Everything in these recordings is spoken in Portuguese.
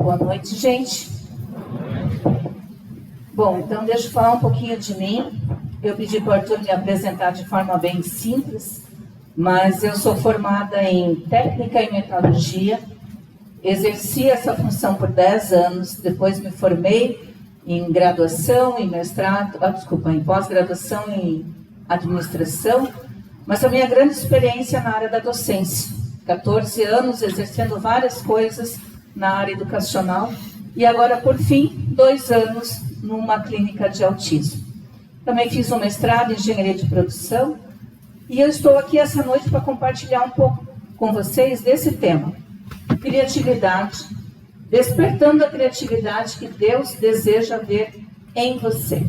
Boa noite, gente. Bom, então deixa eu falar um pouquinho de mim. Eu pedi para o Arthur me apresentar de forma bem simples, mas eu sou formada em técnica e metrologia, exerci essa função por 10 anos, depois me formei em graduação, em mestrado, em pós-graduação em administração, mas a minha grande experiência na área da docência. 14 anos exercendo várias coisas na área educacional e agora, por fim, 2 anos numa clínica de autismo. Também fiz um mestrado em engenharia de produção e eu estou aqui essa noite para compartilhar um pouco com vocês desse tema, criatividade, despertando a criatividade que Deus deseja ver em você.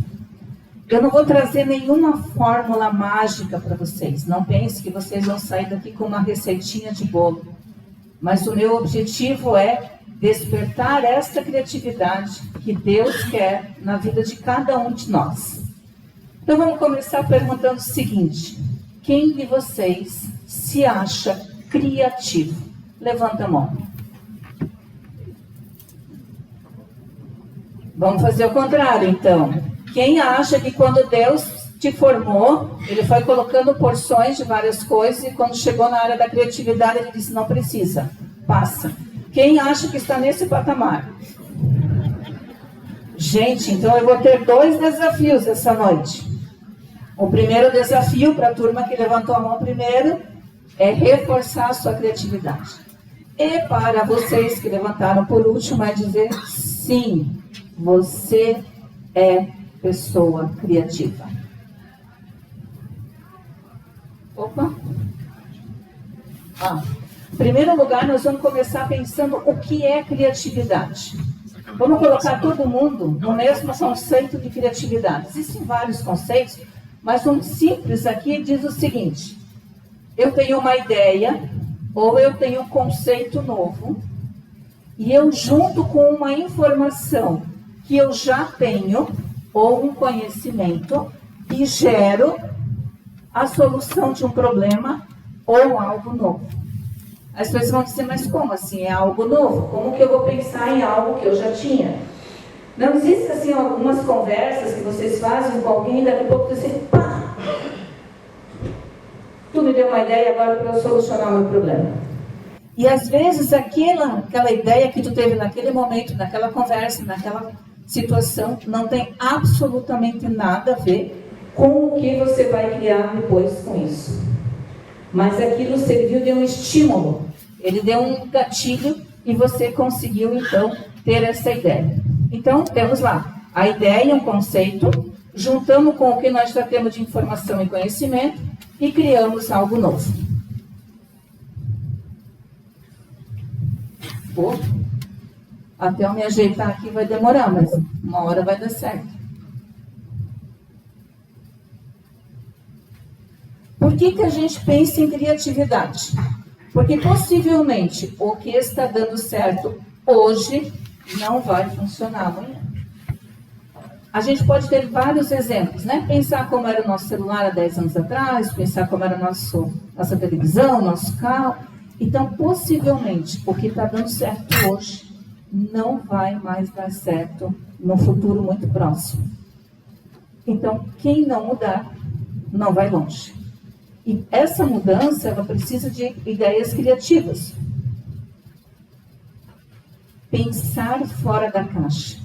Eu não vou trazer nenhuma fórmula mágica para vocês. Não pense que vocês vão sair daqui com uma receitinha de bolo. Mas o meu objetivo é despertar esta criatividade que Deus quer na vida de cada um de nós. Então vamos começar perguntando o seguinte: quem de vocês se acha criativo? Levanta a mão. Vamos fazer o contrário, então. Quem acha que quando Deus te formou, Ele foi colocando porções de várias coisas e quando chegou na área da criatividade, Ele disse, não precisa, passa. Quem acha que está nesse patamar? Gente, então eu vou ter 2 desafios essa noite. O primeiro desafio para a turma que levantou a mão primeiro é reforçar a sua criatividade. E para vocês que levantaram por último é dizer, sim, você é pessoa criativa. Opa! Em primeiro lugar, nós vamos começar pensando o que é criatividade. Vamos colocar todo mundo no mesmo conceito de criatividade. Existem vários conceitos, mas um simples aqui diz o seguinte: eu tenho uma ideia ou eu tenho um conceito novo e eu junto com uma informação que eu já tenho ou um conhecimento e gero a solução de um problema ou algo novo. As pessoas vão dizer, mas como assim? É algo novo? Como que eu vou pensar em algo que eu já tinha? Não existe assim algumas conversas que vocês fazem com alguém e daqui a pouco você pá! Tu me deu uma ideia agora para eu solucionar o meu problema. E às vezes aquela ideia que tu teve naquele momento, naquela conversa, naquela situação, não tem absolutamente nada a ver com o que você vai criar depois com isso. Mas aquilo serviu de um estímulo, ele deu um gatilho e você conseguiu então ter essa ideia. Então temos lá a ideia, um conceito, juntamos com o que nós já temos de informação e conhecimento e criamos algo novo. Até eu me ajeitar aqui vai demorar, mas uma hora vai dar certo. Por que a gente pensa em criatividade? Porque possivelmente o que está dando certo hoje não vai funcionar amanhã. A gente pode ter vários exemplos, né? Pensar como era o nosso celular há 10 anos atrás, pensar como era nossa televisão, nosso carro. Então, possivelmente, o que está dando certo hoje não vai mais dar certo no futuro muito próximo. Então, quem não mudar, não vai longe. E essa mudança, ela precisa de ideias criativas. Pensar fora da caixa.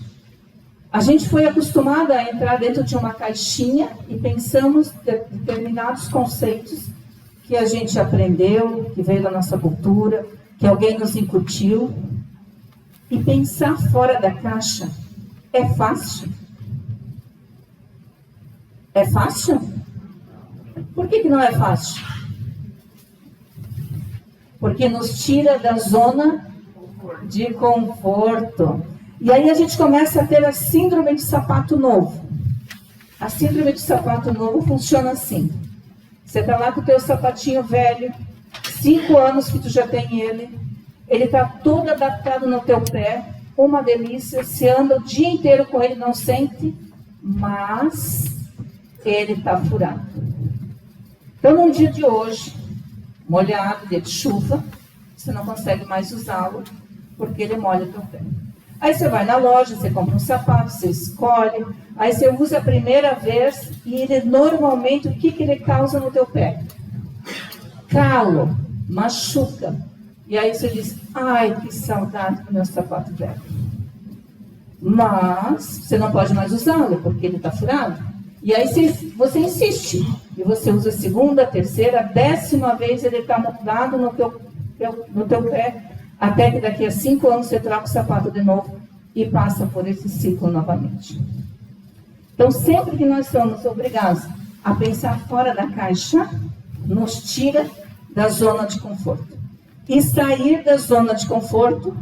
A gente foi acostumado a entrar dentro de uma caixinha e pensamos determinados conceitos que a gente aprendeu, que veio da nossa cultura, que alguém nos incutiu. E pensar fora da caixa é fácil? É fácil? Por que não é fácil? Porque nos tira da zona de conforto. E aí a gente começa a ter a síndrome de sapato novo. A síndrome de sapato novo funciona assim. Você está lá com o teu sapatinho velho, 5 anos que tu já tem ele está todo adaptado no teu pé, uma delícia, você anda o dia inteiro com ele, não sente, mas ele está furado. Então, num dia de hoje, molhado, dia de chuva, você não consegue mais usá-lo, porque ele molha o teu pé. Aí você vai na loja, você compra um sapato, você escolhe, aí você usa a primeira vez e ele normalmente, o que ele causa no teu pé? Calo, machuca. E aí você diz, ai, que saudade do meu sapato velho. Mas você não pode mais usá-lo, porque ele está furado. E aí você insiste, e você usa a segunda, terceira, 10ª vez ele está mudado no teu pé, até que daqui a 5 anos você troca o sapato de novo e passa por esse ciclo novamente. Então, sempre que nós somos obrigados a pensar fora da caixa, nos tira da zona de conforto. E sair da zona de conforto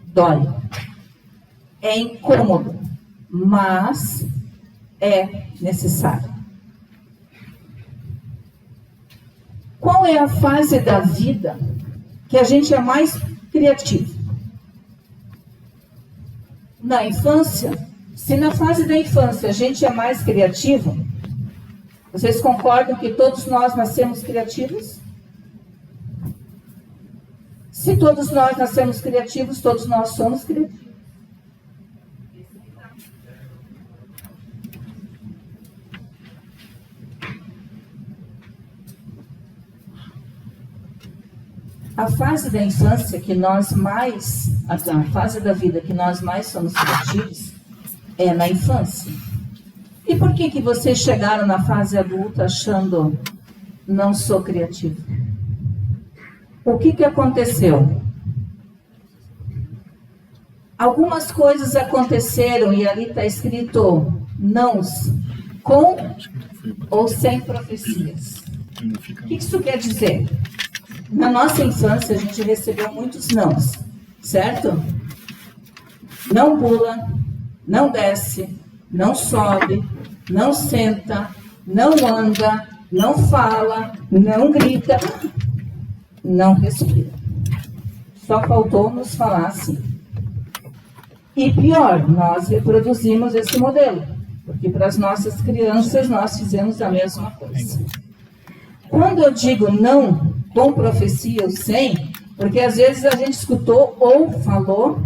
dói. É incômodo, mas é necessário. Qual é a fase da vida que a gente é mais criativo? Na infância? Se na fase da infância a gente é mais criativo, vocês concordam que todos nós nascemos criativos? Se todos nós nascemos criativos, todos nós somos criativos. A fase da infância que nós mais, a fase da vida que nós mais somos criativos é na infância. E por que vocês chegaram na fase adulta achando não sou criativo? O que aconteceu? Algumas coisas aconteceram e ali está escrito nãos, com ou sem profecias. O que isso quer dizer? Na nossa infância, a gente recebeu muitos nãos, certo? Não pula, não desce, não sobe, não senta, não anda, não fala, não grita, não respira. Só faltou nos falar assim. E pior, nós reproduzimos esse modelo, porque para as nossas crianças nós fizemos a mesma coisa. Quando eu digo não, com profecia ou sem, porque às vezes a gente escutou ou falou,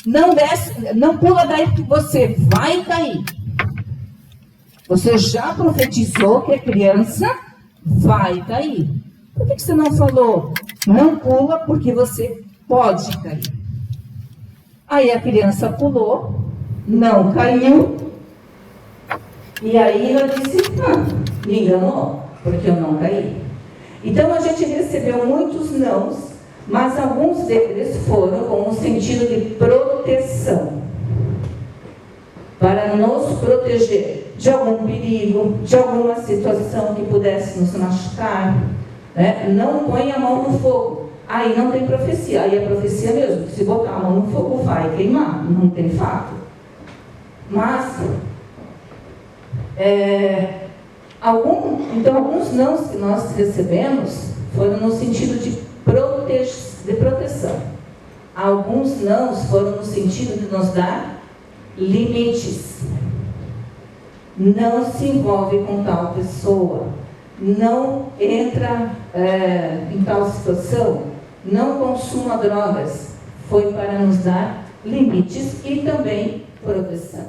não desce, não pula daí que você vai cair. Você já profetizou que a criança vai cair. Por que você não falou? Não pula porque você pode cair. Aí a criança pulou, não caiu, e aí ela disse, me enganou, porque eu não caí. Então, a gente recebeu muitos nãos, mas alguns deles foram com um sentido de proteção. Para nos proteger de algum perigo, de alguma situação que pudesse nos machucar. Né? Não põe a mão no fogo. Aí não tem profecia. Aí é profecia mesmo. Se botar a mão no fogo, vai queimar. Não tem fato. Mas... Então, alguns nãos que nós recebemos foram no sentido de proteção. Alguns nãos foram no sentido de nos dar limites. Não se envolve com tal pessoa. Não entra em tal situação. Não consuma drogas. Foi para nos dar limites e também proteção.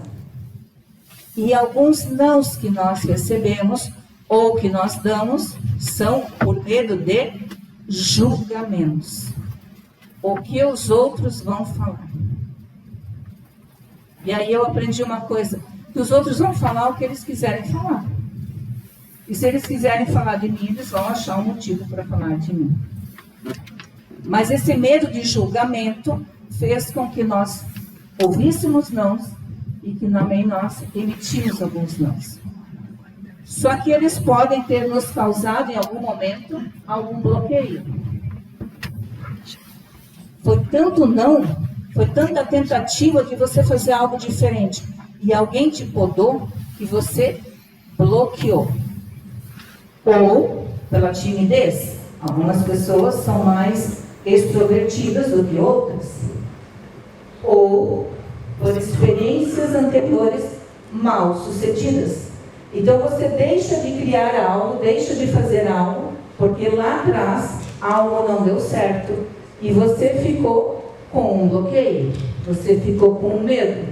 E alguns nãos que nós recebemos ou que nós damos são por medo de julgamentos. O que os outros vão falar. E aí eu aprendi uma coisa, que os outros vão falar o que eles quiserem falar. E se eles quiserem falar de mim, eles vão achar um motivo para falar de mim. Mas esse medo de julgamento fez com que nós ouvíssemos nãos e que também nós emitimos alguns nãos. Só que eles podem ter nos causado, em algum momento, algum bloqueio. Foi tanto não, foi tanta tentativa de você fazer algo diferente, e alguém te podou, que você bloqueou. Ou pela timidez. Algumas pessoas são mais extrovertidas do que outras. Ou por experiências anteriores mal sucedidas. Então você deixa de criar algo, deixa de fazer algo, porque lá atrás algo não deu certo e você ficou com um bloqueio, você ficou com medo.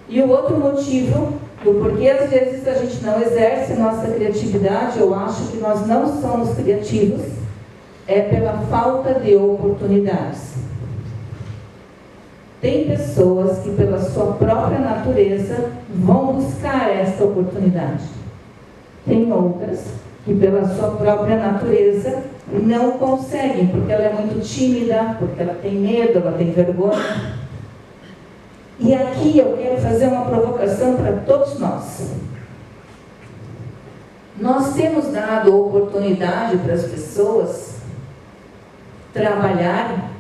E o outro motivo do porquê às vezes a gente não exerce nossa criatividade, eu acho que nós não somos criativos, é pela falta de oportunidades. Tem pessoas que pela sua própria natureza vão buscar esta oportunidade. Tem outras que pela sua própria natureza não conseguem, porque ela é muito tímida, porque ela tem medo, ela tem vergonha. E aqui eu quero fazer uma provocação para todos nós. Nós temos dado oportunidade para as pessoas trabalharem.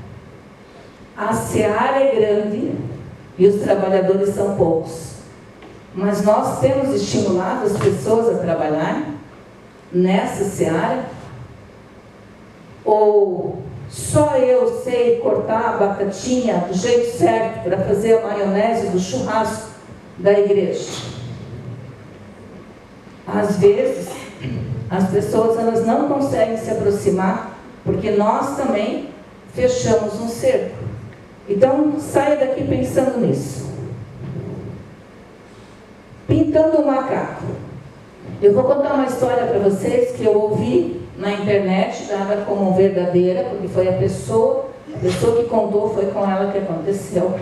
A seara é grande e os trabalhadores são poucos. Mas nós temos estimulado as pessoas a trabalharem nessa seara? Ou só eu sei cortar a batatinha do jeito certo para fazer a maionese do churrasco da igreja? Às vezes, as pessoas elas não conseguem se aproximar porque nós também fechamos um cerco. Então, saia daqui pensando nisso. Pintando um macaco. Eu vou contar uma história para vocês que eu ouvi na internet, dada como verdadeira, porque foi a pessoa que contou, foi com ela que aconteceu.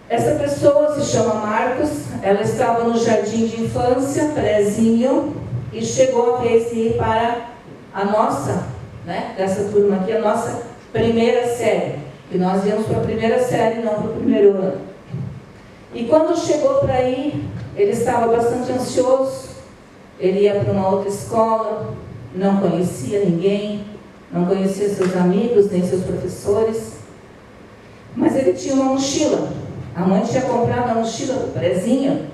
Essa pessoa se chama Marcos, ela estava no jardim de infância, prézinho, e chegou a vez de ir para a nossa, dessa turma aqui, a nossa primeira série. E nós íamos para a primeira série, não para o primeiro ano. E quando chegou para ir, ele estava bastante ansioso, ele ia para uma outra escola, não conhecia ninguém, não conhecia seus amigos, nem seus professores, mas ele tinha uma mochila. A mãe tinha comprado a mochila do prézinho,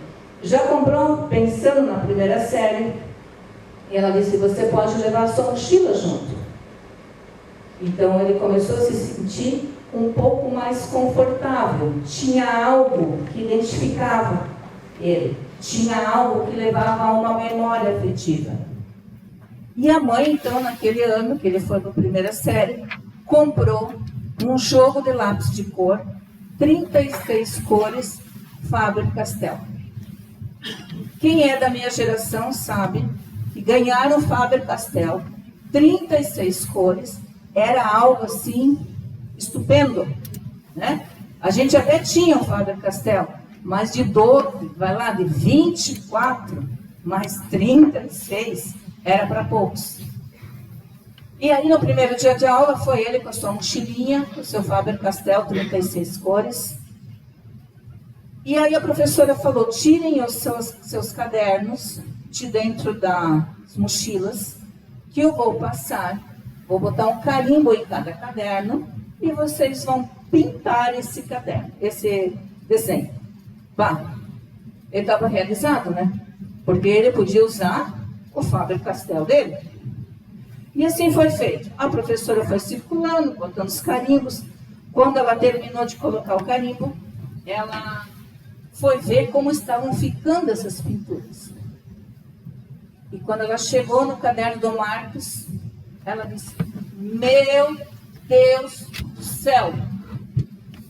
já comprou pensando na primeira série, e ela disse: você pode levar a sua mochila junto. Então ele começou a se sentir um pouco mais confortável, tinha algo que identificava ele, tinha algo que levava a uma memória afetiva. E a mãe, então, naquele ano que ele foi para a primeira série, comprou um jogo de lápis de cor, 36 cores, Faber-Castell. Quem é da minha geração sabe que ganhar um Faber-Castell, 36 cores, era algo assim estupendo, né? A gente até tinha um Faber-Castell, mas de 12, vai lá, de 24, mais 36, era para poucos. E aí no primeiro dia de aula foi ele com a sua mochilinha, com o seu Faber-Castell, 36 cores. E aí a professora falou: tirem os seus cadernos de dentro das mochilas, que eu vou passar, vou botar um carimbo em cada caderno, e vocês vão pintar esse caderno, esse desenho. Bah, ele estava realizado, né? Porque ele podia usar o Faber-Castell dele. E assim foi feito. A professora foi circulando, botando os carimbos. Quando ela terminou de colocar o carimbo, ela foi ver como estavam ficando essas pinturas. E quando ela chegou no caderno do Marcos, ela disse: meu Deus do céu,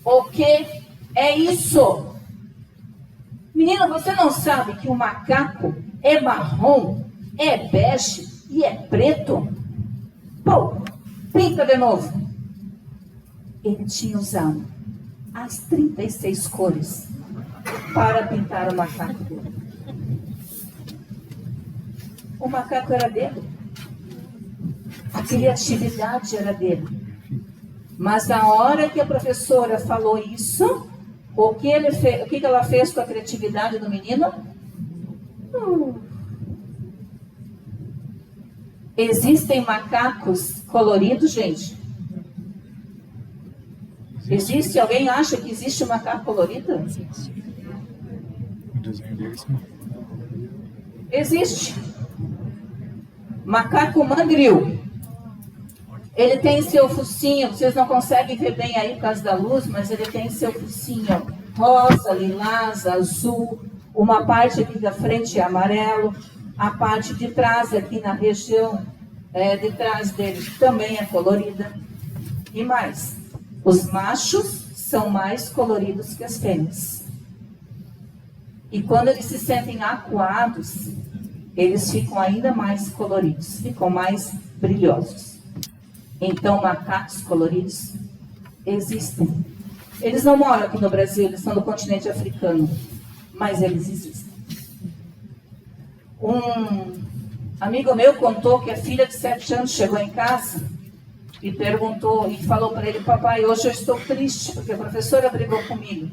o que é isso? Menina, você não sabe que o macaco é marrom, é bege e é preto? Pô, pinta de novo. Ele tinha usado as 36 cores para pintar o macaco dele. O macaco era dele. A criatividade era dele. Mas na hora que a professora falou isso, o que ela fez com a criatividade do menino? Existem macacos coloridos, gente? Existe? Alguém acha que existe um macaco colorido? O desenho dele, sim. Existe. Macaco mangril. Ele tem seu focinho, vocês não conseguem ver bem aí por causa da luz, mas ele tem seu focinho rosa, lilás, azul, uma parte aqui da frente é amarelo, a parte de trás aqui na região de trás dele também é colorida. E mais, Os machos são mais coloridos que as fêmeas. E quando eles se sentem acuados, eles ficam ainda mais coloridos, ficam mais brilhosos. Então, macacos coloridos existem. Eles não moram aqui no Brasil, eles estão no continente africano, mas eles existem. Um amigo meu contou que a filha de 7 anos chegou em casa e perguntou, e falou para ele: papai, hoje eu estou triste porque a professora brigou comigo.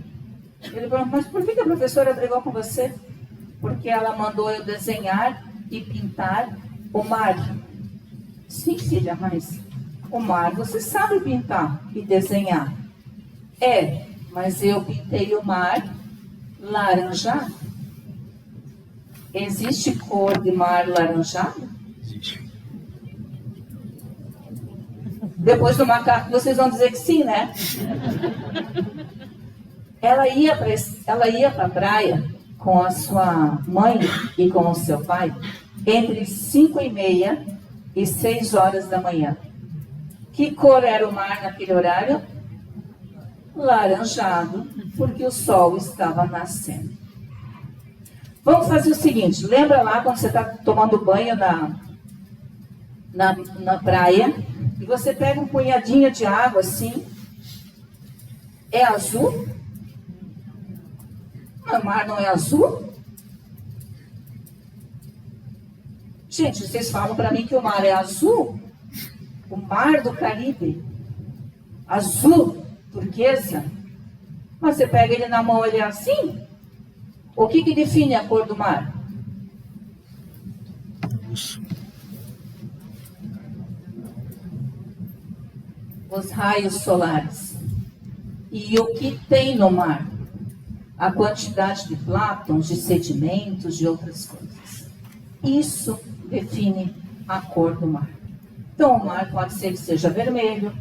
Ele falou: mas por que a professora brigou com você? Porque ela mandou eu desenhar e pintar o mar. Sim, filha, mas o mar você sabe pintar e desenhar. É, mas eu pintei o mar laranjado. Existe cor de mar laranjado? Existe. Depois do macaco vocês vão dizer que sim, né? Ela ia para a praia com a sua mãe e com o seu pai entre 5h30 e 6 horas da manhã. Que cor era o mar naquele horário? Laranjado, porque o sol estava nascendo. Vamos fazer o seguinte, lembra lá quando você está tomando banho na praia, e você pega um punhadinho de água assim, é azul? O mar não é azul? Gente, vocês falam para mim que o mar é azul? O mar do Caribe, azul, turquesa. Mas você pega ele na mão, ele é assim? O que define a cor do mar? Os raios solares. E o que tem no mar? A quantidade de plânctons, de sedimentos, de outras coisas. Isso define a cor do mar. Então, o mar pode ser que seja vermelho,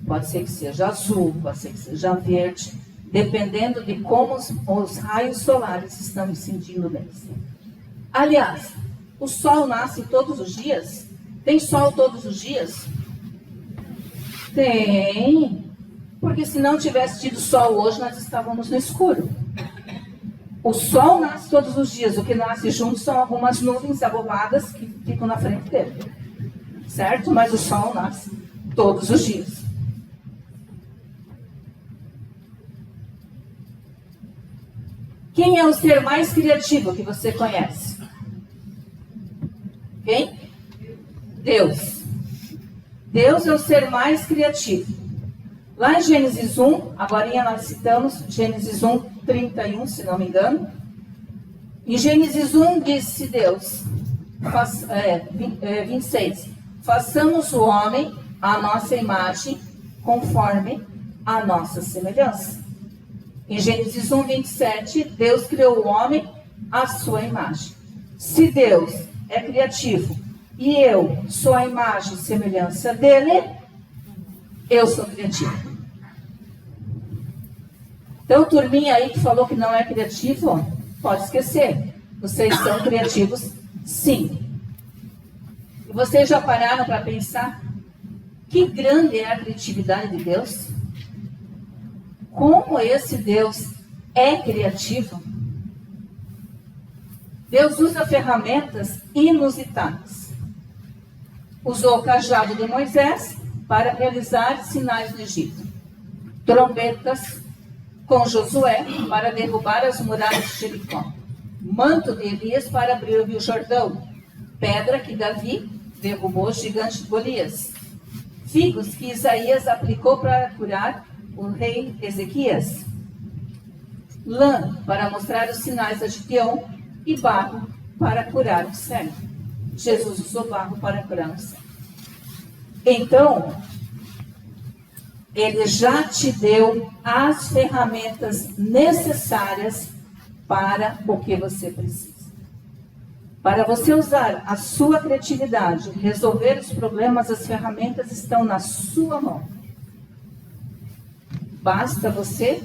pode ser que seja azul, pode ser que seja verde, dependendo de como os raios solares estão incidindo neles. Aliás, o sol nasce todos os dias? Tem sol todos os dias? Tem. Porque se não tivesse tido sol hoje, nós estávamos no escuro. O sol nasce todos os dias. O que nasce junto são algumas nuvens abobadas que ficam na frente dele. Certo? Mas o sol nasce todos os dias. Quem é o ser mais criativo que você conhece? Quem? Deus. Deus é o ser mais criativo. Lá em Gênesis 1, agora nós citamos Gênesis 1, 31, se não me engano. Em Gênesis 1 disse Deus, 26, façamos o homem à nossa imagem, conforme a nossa semelhança. Em Gênesis 1, 27, Deus criou o homem à sua imagem. Se Deus é criativo e eu sou a imagem e semelhança dele, eu sou criativo. Então, turminha aí que falou que não é criativo, pode esquecer. Vocês são criativos, sim. E vocês já pararam para pensar que grande é a criatividade de Deus? Como esse Deus é criativo? Deus usa ferramentas inusitadas. Usou o cajado de Moisés para realizar sinais no Egito. Trombetas com Josué para derrubar as muralhas de Jericó. Manto de Elias para abrir o rio Jordão. Pedra que Davi derrubou o gigante de Golias. Figos que Isaías aplicou para curar o rei Ezequias. Lã para mostrar os sinais a Gideão e barro para curar o cego. Jesus usou barro para curar o cego. Então, Ele já te deu as ferramentas necessárias para o que você precisa. Para você usar a sua criatividade, resolver os problemas, as ferramentas estão na sua mão. Basta você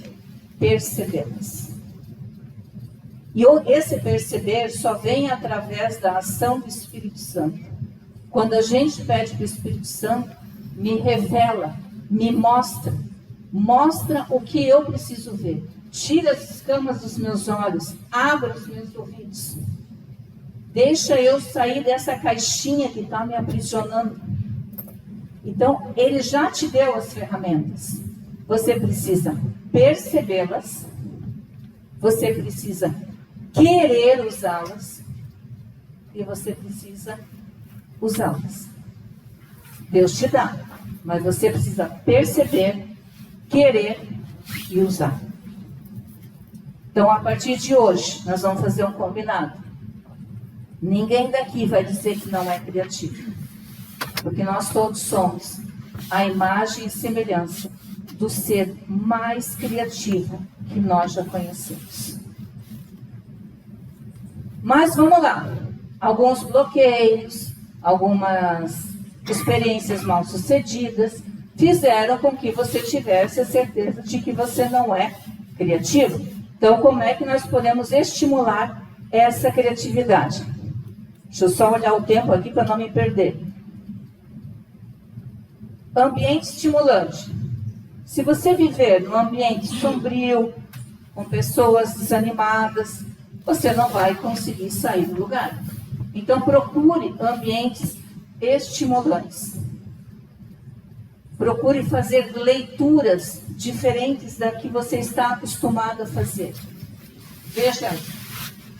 percebê-las. E esse perceber só vem através da ação do Espírito Santo. Quando a gente pede para o Espírito Santo, me revela, me mostra. Mostra o que eu preciso ver. Tira as escamas dos meus olhos. Abra os meus ouvidos. Deixa eu sair dessa caixinha que está me aprisionando. Então, ele já te deu as ferramentas. Você precisa percebê-las. Você precisa querer usá-las. E você precisa usá-las. Deus te dá. Mas você precisa perceber, querer e usar. Então, a partir de hoje, nós vamos fazer um combinado. Ninguém daqui vai dizer que não é criativo. Porque nós todos somos a imagem e semelhança do ser mais criativo que nós já conhecemos. Mas vamos lá. Alguns bloqueios, algumas experiências mal sucedidas fizeram com que você tivesse a certeza de que você não é criativo. Então, como é que nós podemos estimular essa criatividade? Deixa eu só olhar o tempo aqui para não me perder. Ambiente estimulante. Se você viver num ambiente sombrio, com pessoas desanimadas, você não vai conseguir sair do lugar. Então, procure ambientes estimulantes. Procure fazer leituras diferentes da que você está acostumado a fazer. Veja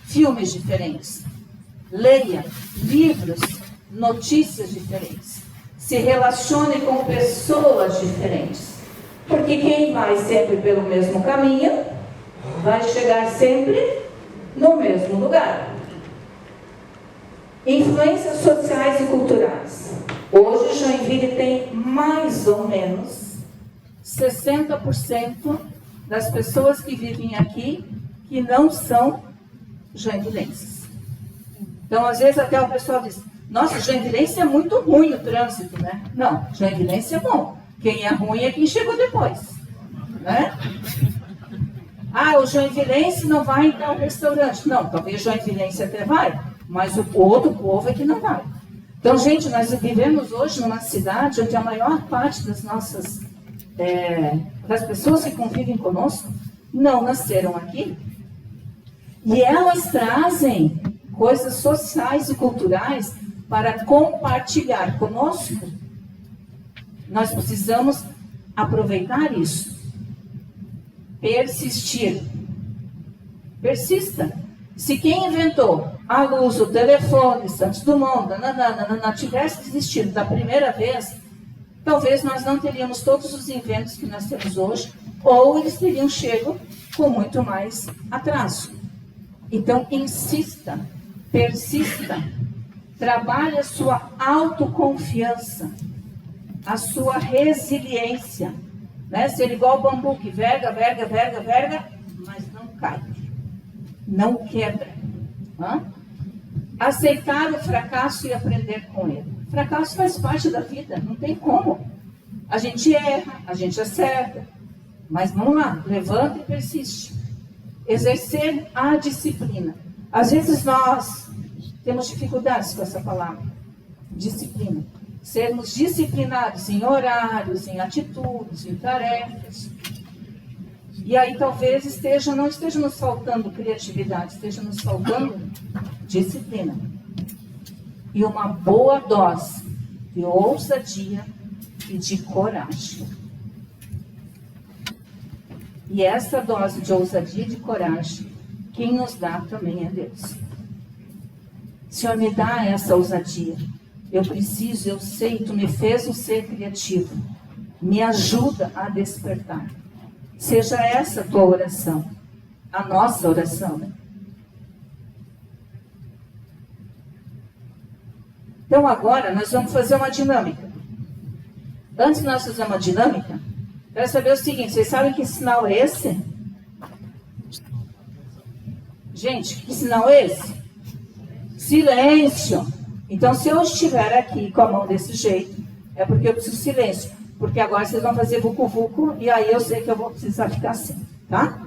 filmes diferentes. Leia livros, notícias diferentes. Se relacione com pessoas diferentes. Porque quem vai sempre pelo mesmo caminho, vai chegar sempre no mesmo lugar. Influências sociais e culturais. Hoje, Joinville tem mais ou menos 60% das pessoas que vivem aqui que não são joinvilenses. Então, às vezes, até o pessoal diz: nossa, joinvilense é muito ruim o trânsito, né? Não, joinvilense é bom. Quem é ruim é quem chegou depois, né? Ah, o joinvilense não vai em tal restaurante. Não, talvez o joinvilense até vai, mas o outro povo é que não vai. Então, gente, nós vivemos hoje numa cidade onde a maior parte das nossas, das pessoas que convivem conosco, não nasceram aqui. E elas trazem coisas sociais e culturais para compartilhar conosco. Nós precisamos aproveitar isso. Persistir. Persista. Se quem inventou a luz, o telefone, Santos Dumont, tivesse desistido da primeira vez, talvez nós não teríamos todos os inventos que nós temos hoje, ou eles teriam chego com muito mais atraso. Então, insista, persista, trabalhe a sua autoconfiança, a sua resiliência, né? Ser igual ao bambu que verga, mas não cai, não quebra. Aceitar o fracasso e aprender com ele. O fracasso faz parte da vida, não tem como. A gente erra, a gente acerta, mas vamos lá, levanta e persiste. Exercer a disciplina. Às vezes nós temos dificuldades com essa palavra, disciplina. Sermos disciplinados em horários, em atitudes, em tarefas. E aí talvez não esteja nos faltando criatividade, esteja nos faltando disciplina. E uma boa dose de ousadia e de coragem. E essa dose de ousadia e de coragem, quem nos dá também é Deus. Senhor, me dá essa ousadia. Eu preciso, eu sei, Tu me fez um ser criativo. Me ajuda a despertar. Seja essa a tua oração, a nossa oração. Então agora nós vamos fazer uma dinâmica. Antes de nós fazermos uma dinâmica, quero saber o seguinte: vocês sabem que sinal é esse? Gente, que sinal é esse? Silêncio. Então, se eu estiver aqui com a mão desse jeito, é porque eu preciso de silêncio. Porque agora vocês vão fazer vucu-vucu e aí eu sei que eu vou precisar ficar assim, tá?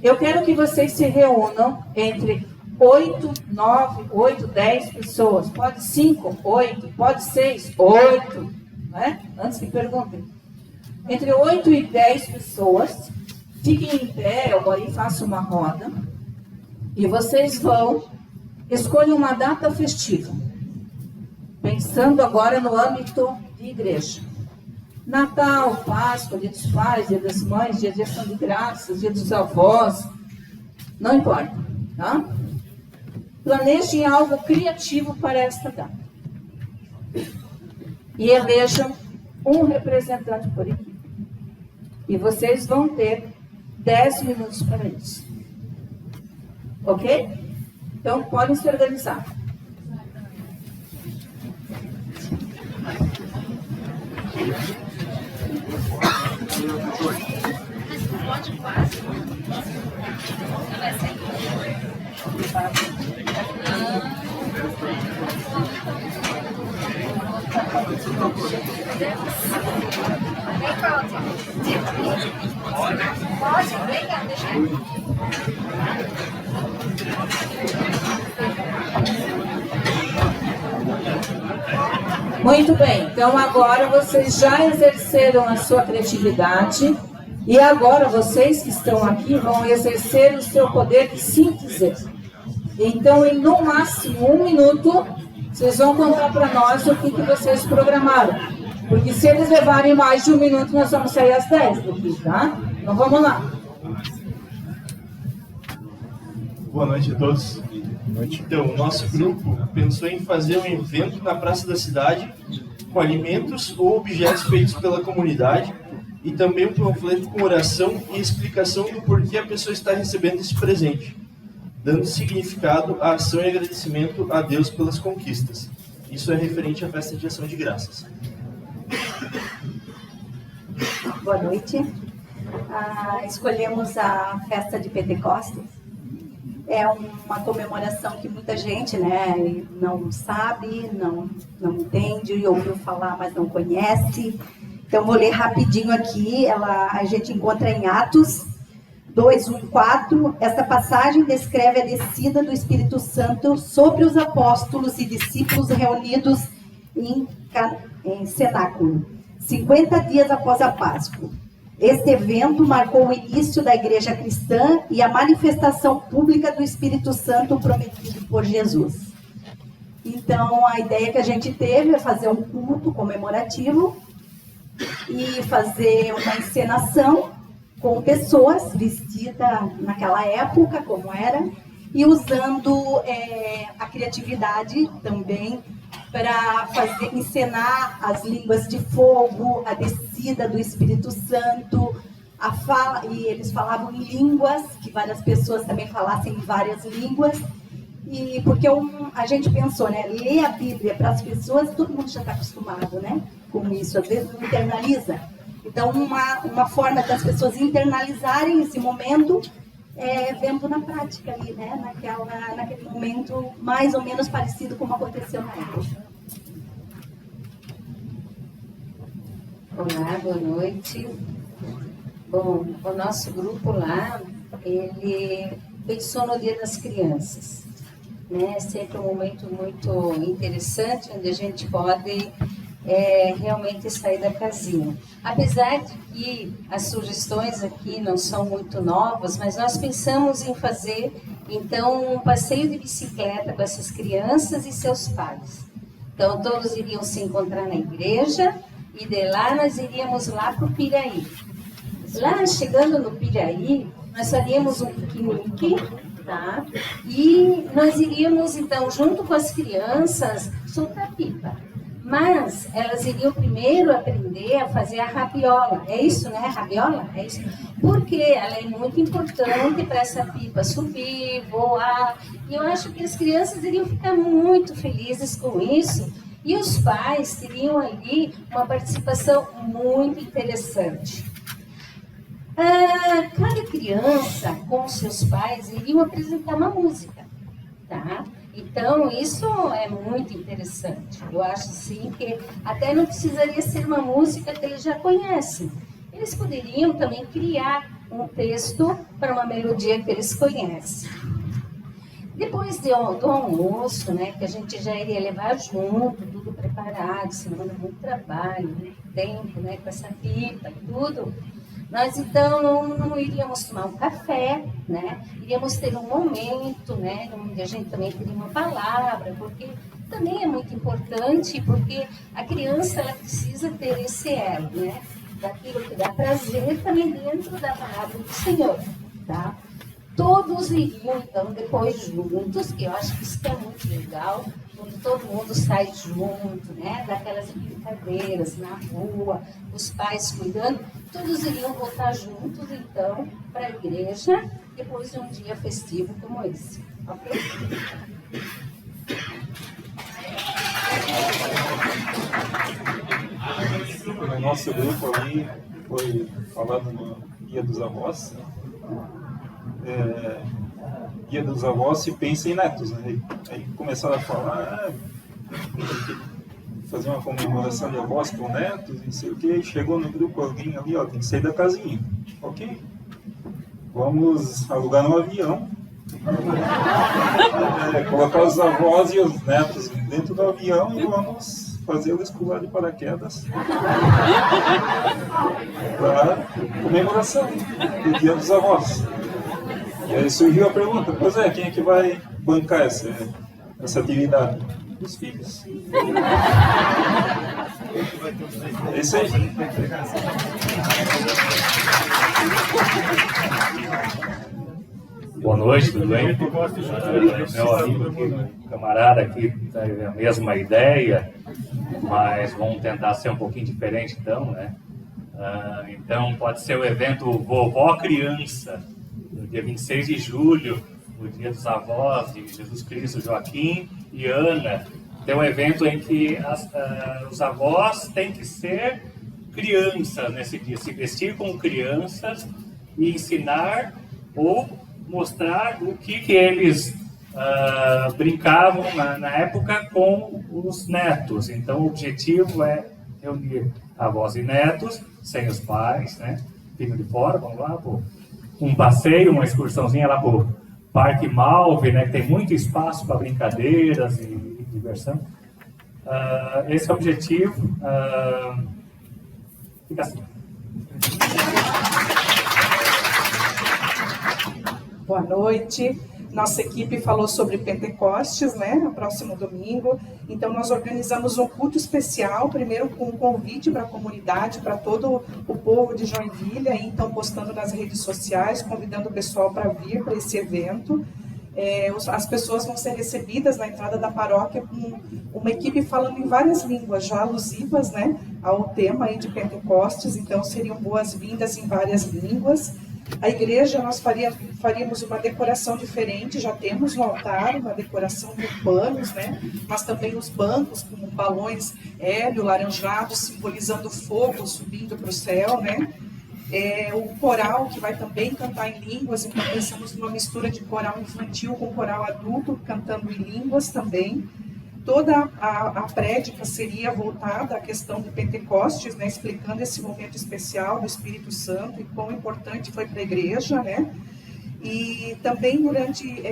Eu quero que vocês se reúnam entre 8, 9, 8, 10 pessoas. Pode 5, 8, pode 6, 8, né? Antes que perguntem. entre 8 e 10 pessoas. Fiquem em pé, eu agora faço uma roda. E vocês vão escolher uma data festiva. Pensando agora no âmbito de igreja. Natal, Páscoa, Dia dos Pais, Dia das Mães, Dia de Ação de Graças, Dia dos Avós. Não importa, tá? Planejem algo criativo para esta data. E elejam um representante por equipe. E vocês vão ter 10 minutos para isso. Ok? Então, podem se organizar. Muito bem, então agora vocês já exerceram a sua criatividade e agora vocês que estão aqui vão exercer o seu poder de síntese. Então, em no máximo 1 minuto, vocês vão contar para nós o que vocês programaram. Porque se eles levarem mais de 1 minuto, nós vamos sair às 10 daqui, tá? Então vamos lá. Boa noite a todos. Então, o nosso grupo pensou em fazer um evento na Praça da Cidade com alimentos ou objetos feitos pela comunidade e também um panfleto com oração e explicação do porquê a pessoa está recebendo esse presente, dando significado à ação e agradecimento a Deus pelas conquistas. Isso é referente à festa de ação de graças. Boa noite. Escolhemos a festa de Pentecostes. É uma comemoração que muita gente, né, não sabe, não entende, ouviu falar, mas não conhece. Então, vou ler rapidinho aqui. A gente encontra em Atos 2:1-4. Esta passagem descreve a descida do Espírito Santo sobre os apóstolos e discípulos reunidos em cenáculo, 50 dias após a Páscoa. Este evento marcou o início da igreja cristã e a manifestação pública do Espírito Santo prometido por Jesus. Então, a ideia que a gente teve é fazer um culto comemorativo e fazer uma encenação com pessoas vestidas naquela época, como era, e usando a criatividade também para encenar as línguas de fogo, a descida do Espírito Santo, e eles falavam em línguas, que várias pessoas também falassem em várias línguas, e porque a gente pensou, né, ler a Bíblia para as pessoas, todo mundo já está acostumado, né, com isso, às vezes não internaliza. Então, uma forma das pessoas internalizarem esse momento vendo na prática ali, né? Naquele momento mais ou menos parecido como aconteceu na época. Olá, boa noite. Bom, o nosso grupo lá, ele pensou no Dia das Crianças, né? Sempre um momento muito interessante, onde a gente pode realmente sair da casinha. Apesar de que as sugestões aqui não são muito novas, mas nós pensamos em fazer, então, um passeio de bicicleta com essas crianças e seus pais. Então, todos iriam se encontrar na igreja e de lá nós iríamos lá para o Piraí. Lá, chegando no Piraí, nós faríamos um piquenique, tá? E nós iríamos, então, junto com as crianças, soltar pipa. Mas elas iriam primeiro aprender a fazer a rabiola. É isso, né? Rabiola? É isso. Porque ela é muito importante para essa pipa subir, voar. E eu acho que as crianças iriam ficar muito felizes com isso. E os pais teriam ali uma participação muito interessante. Cada criança, com seus pais, iriam apresentar uma música, tá? Então, isso é muito interessante. Eu acho, sim, que até não precisaria ser uma música que eles já conhecem. Eles poderiam também criar um texto para uma melodia que eles conhecem. Depois do almoço, né, que a gente já iria levar junto, tudo preparado, senão dá muito trabalho, muito tempo, né, com essa pipa e tudo. Nós, então, não iríamos tomar um café, né? Iríamos ter um momento, né? Onde a gente também teria uma palavra, porque também é muito importante, porque a criança, ela precisa ter esse elo, né? Daquilo que dá prazer também dentro da palavra do Senhor, tá? Todos iriam, então, depois juntos, que eu acho que isso é muito legal, quando todo mundo sai junto, né? Daquelas brincadeiras na rua, os pais cuidando, todos iriam voltar juntos, então, para a igreja, depois de um dia festivo como esse, ok? No nosso grupo ali, foi falado no Dia dos Avós, Dia dos Avós se pensa em netos, né? Aí começaram a falar, fazer uma comemoração de avós com netos, não sei o que, chegou no grupo alguém ali, ó, tem que sair da casinha. Ok, vamos alugar um avião, colocar os avós e os netos dentro do avião e vamos fazer eles pular de paraquedas para comemoração do Dia dos Avós. E aí surgiu a pergunta, pois é, quem é que vai bancar essa atividade? Os filhos. É isso aí. Boa noite, tudo bem? Meu amigo aqui, camarada aqui, tem a mesma ideia, mas vamos tentar ser um pouquinho diferente então, né? Então pode ser o evento Vovó Criança, no dia 26 de julho, o Dia dos Avós de Jesus Cristo, Joaquim e Ana. Tem um evento em que os avós têm que ser crianças nesse dia, se vestir como crianças e ensinar ou mostrar o que eles brincavam na época com os netos. Então o objetivo é reunir avós e netos, sem os pais, né? Vindo de fora, vamos lá, pô. Um passeio, uma excursãozinha lá para o Parque Malve, né, que tem muito espaço para brincadeiras e diversão. Esse é o objetivo. Fica assim. Boa noite. Nossa equipe falou sobre Pentecostes, né, no próximo domingo. Então, nós organizamos um culto especial, primeiro com um convite para a comunidade, para todo o povo de Joinville, aí, então postando nas redes sociais, convidando o pessoal para vir para esse evento. As pessoas vão ser recebidas na entrada da paróquia com uma equipe falando em várias línguas, já alusivas, né, ao tema aí de Pentecostes, então seriam boas-vindas em várias línguas. A igreja, nós faríamos uma decoração diferente, já temos no altar uma decoração com panos, né? Mas também os bancos com balões hélio, laranjados, simbolizando fogo subindo para o céu, né? O coral, que vai também cantar em línguas, então pensamos numa mistura de coral infantil com coral adulto, cantando em línguas também. Toda a prédica seria voltada à questão de Pentecostes, né, explicando esse momento especial do Espírito Santo e quão importante foi para a igreja, né? E também durante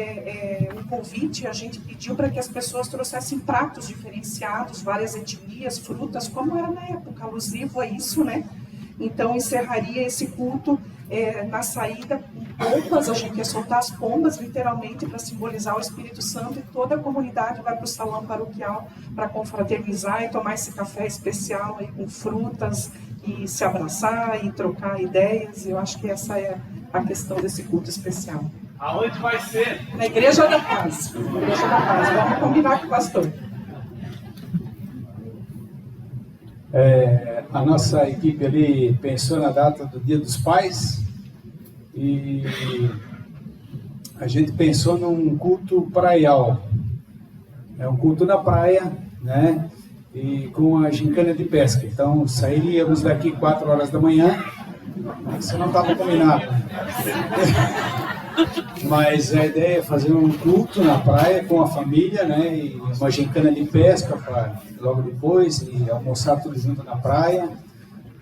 o convite a gente pediu para que as pessoas trouxessem pratos diferenciados, várias etnias, frutas, como era na época, alusivo a isso, né? Então encerraria esse culto na saída com pompas, a gente ia soltar as pombas literalmente para simbolizar o Espírito Santo, e toda a comunidade vai para o salão paroquial para confraternizar e tomar esse café especial aí com frutas e se abraçar e trocar ideias. Eu acho que essa é a questão desse culto especial. Aonde vai ser? Na Igreja da Paz. Na Igreja da Paz. Vamos combinar com o pastor. A nossa equipe ali pensou na data do Dia dos Pais e a gente pensou num culto praial. É um culto na praia, né? E com a gincana de pesca. Então sairíamos daqui 4 horas da manhã. Isso não estava combinado. Mas a ideia é fazer um culto na praia com a família, né? E uma gincana de pesca para logo depois, e almoçar tudo junto na praia.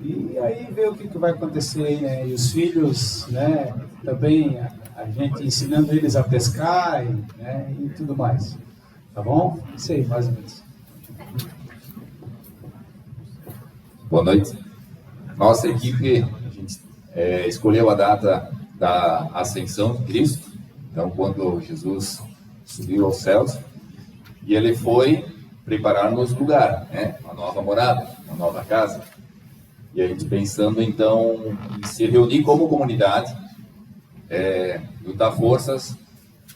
E aí ver o que vai acontecer aí, né? E os filhos, né? Também a gente ensinando eles a pescar e tudo mais. Tá bom? Isso aí, mais ou menos. Boa noite. Nossa equipe, a gente escolheu a data da ascensão de Cristo, então quando Jesus subiu aos céus, e ele foi preparar-nos lugar, né? Uma nova morada, uma nova casa. E a gente pensando então em se reunir como comunidade, juntar forças,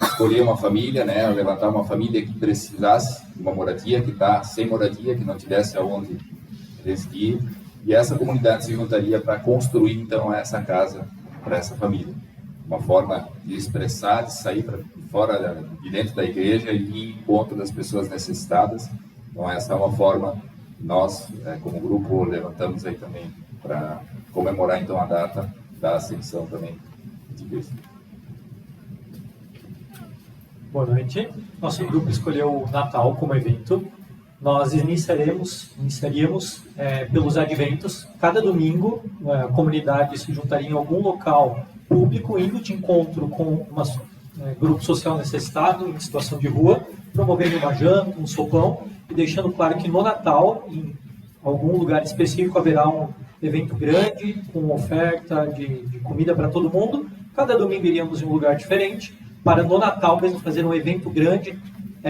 escolher uma família, né? Levantar uma família que precisasse de uma moradia, que está sem moradia, que não tivesse aonde residir, e essa comunidade se juntaria para construir então essa casa para essa família. Uma forma de expressar, de sair para fora de dentro da igreja e ir em encontro das pessoas necessitadas. Então essa é uma forma que nós, como grupo, levantamos aí também para comemorar então a data da ascensão também de Cristo. Boa noite. Nosso grupo escolheu o Natal como evento. Nós iniciaríamos pelos adventos. Cada domingo, a comunidade se juntaria em algum local público, indo de encontro com um grupo social necessitado, em situação de rua, promovendo uma janta, um sopão, e deixando claro que no Natal, em algum lugar específico, haverá um evento grande, com oferta de comida para todo mundo. Cada domingo iríamos em um lugar diferente, para no Natal mesmo fazer um evento grande,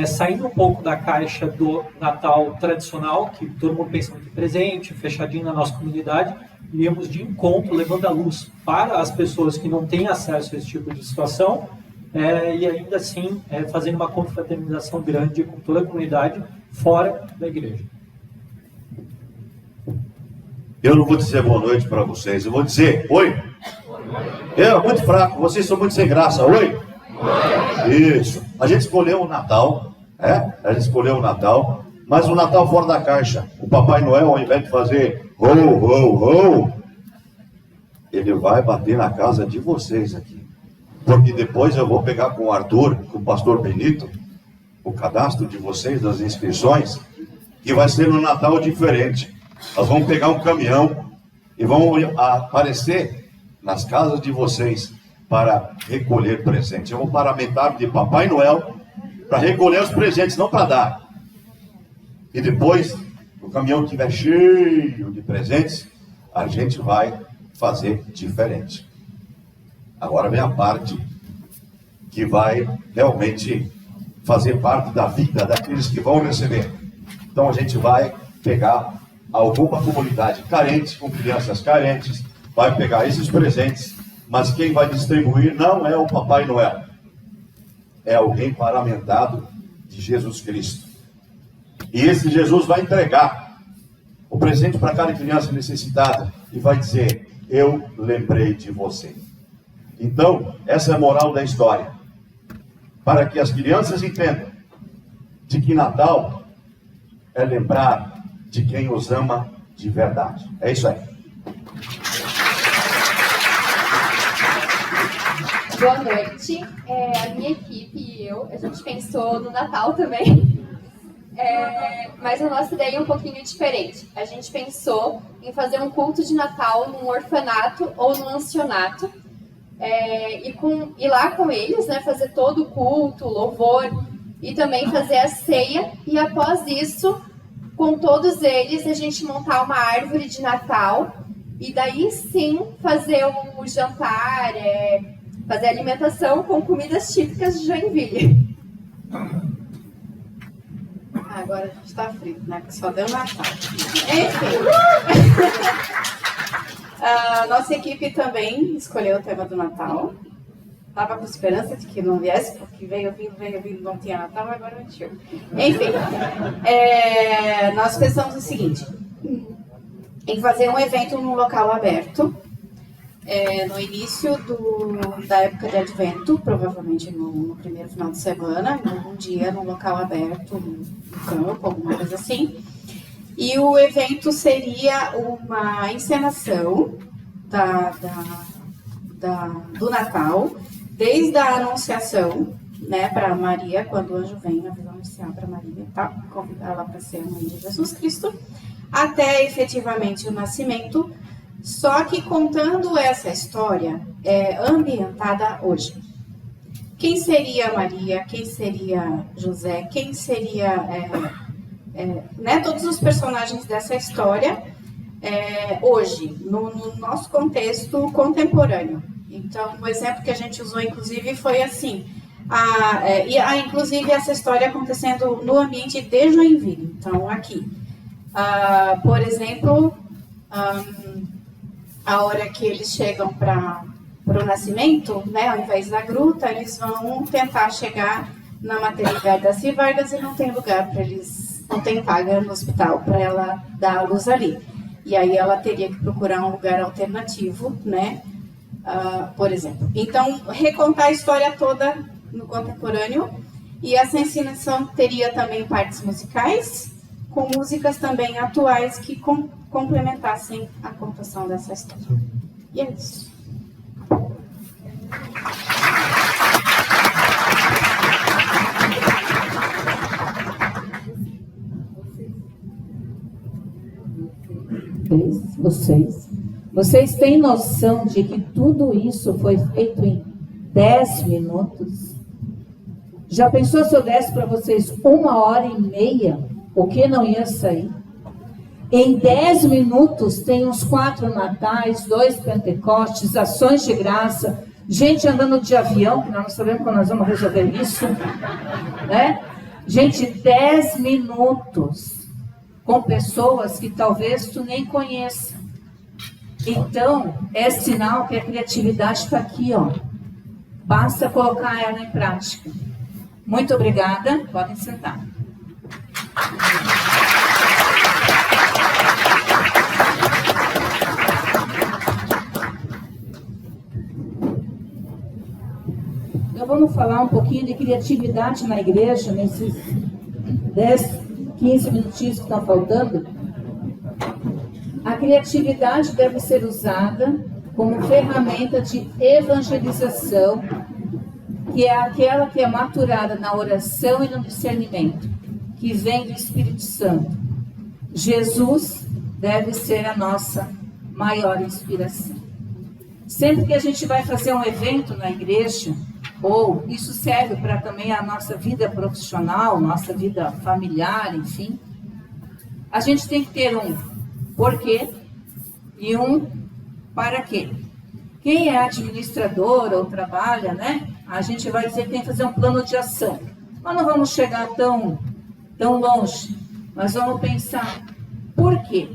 saindo um pouco da caixa do Natal tradicional, que todo mundo pensa muito presente, fechadinho na nossa comunidade, iríamos de encontro, levando a luz para as pessoas que não têm acesso a esse tipo de situação, e ainda assim fazendo uma confraternização grande com toda a comunidade fora da igreja. Eu não vou dizer boa noite para vocês, eu vou dizer oi. É muito fraco, vocês são muito sem graça, oi. Isso. A gente escolheu o Natal, a gente escolheu o Natal, mas o Natal fora da caixa. O Papai Noel, ao invés de fazer ho, ho, ho, ele vai bater na casa de vocês aqui. Porque depois eu vou pegar com o Arthur, com o pastor Benito, o cadastro de vocês, das inscrições, que vai ser um Natal diferente. Nós vamos pegar um caminhão e vamos aparecer nas casas de vocês para recolher presentes. Eu vou paramentar de Papai Noel para recolher os presentes, não para dar. E depois, o caminhão estiver cheio de presentes, a gente vai fazer diferente. Agora vem a parte que vai realmente fazer parte da vida daqueles que vão receber. Então a gente vai pegar alguma comunidade carente, com crianças carentes, vai pegar esses presentes, mas quem vai distribuir não é o Papai Noel, é alguém paramentado de Jesus Cristo. E esse Jesus vai entregar o presente para cada criança necessitada e vai dizer: eu lembrei de você. Então, essa é a moral da história, para que as crianças entendam de que Natal é lembrar de quem os ama de verdade. É isso aí. Boa noite. A minha equipe e eu, a gente pensou no Natal também, mas a nossa ideia é um pouquinho diferente. A gente pensou em fazer um culto de Natal num orfanato ou num ancianato, e lá com eles, né, fazer todo o culto, louvor, e também fazer a ceia, e após isso, com todos eles, a gente montar uma árvore de Natal, e daí sim fazer o jantar, fazer alimentação com comidas típicas de Joinville. Agora a gente está frito, né? Porque só deu Natal. Enfim. A nossa equipe também escolheu o tema do Natal. Estava com esperança de que não viesse, porque veio vindo, não tinha Natal, agora não tinha. Enfim, nós pensamos o seguinte: em fazer um evento num local aberto, no início da época de Advento, provavelmente no primeiro final de semana, em algum dia, num local aberto, no campo, alguma coisa assim. E o evento seria uma encenação do Natal, desde a anunciação, né, para Maria, quando o anjo vem anunciar para Maria, tá? Convidar ela para ser a mãe de Jesus Cristo, até efetivamente o nascimento, só que contando essa história ambientada hoje. quem seria Maria, quem seria José, quem seria né, todos os personagens dessa história hoje, no nosso contexto contemporâneo. Então, o exemplo que a gente usou, inclusive, foi assim, inclusive essa história acontecendo no ambiente de Joinville. Então, aqui, por exemplo, a hora que eles chegam para o nascimento, né, ao invés da gruta, eles vão tentar chegar na maternidade da Civargas e não tem lugar para eles, não tem vaga no hospital para ela dar a luz ali. E aí ela teria que procurar um lugar alternativo, né, por exemplo. Então, recontar a história toda no contemporâneo, e essa ensinação teria também partes musicais, com músicas também atuais que complementassem a contação dessa história. E é isso. Vocês têm noção de que tudo isso foi feito em 10 minutos? Já pensou se eu desse para vocês 1h30? O que não ia sair? Em 10 minutos tem uns 4 natais, 2 pentecostes, ações de graça, gente andando de avião, que nós não sabemos quando nós vamos resolver isso, né? Gente, 10 minutos com pessoas que talvez tu nem conheça. Então, é sinal que a criatividade está aqui, ó. Basta colocar ela em prática. Muito obrigada. Podem sentar. Então, vamos falar um pouquinho de criatividade na igreja, nesses 10, 15 minutinhos que estão faltando. A criatividade deve ser usada como ferramenta de evangelização, que é aquela que é maturada na oração e no discernimento, que vem do Espírito Santo. Jesus deve ser a nossa maior inspiração. Sempre que a gente vai fazer um evento na igreja, ou isso serve para também a nossa vida profissional, nossa vida familiar, enfim, a gente tem que ter um porquê e um para quê. Quem é administrador ou trabalha, né? A gente vai dizer que tem que fazer um plano de ação. Mas não vamos chegar tão longe. Mas vamos pensar, por quê?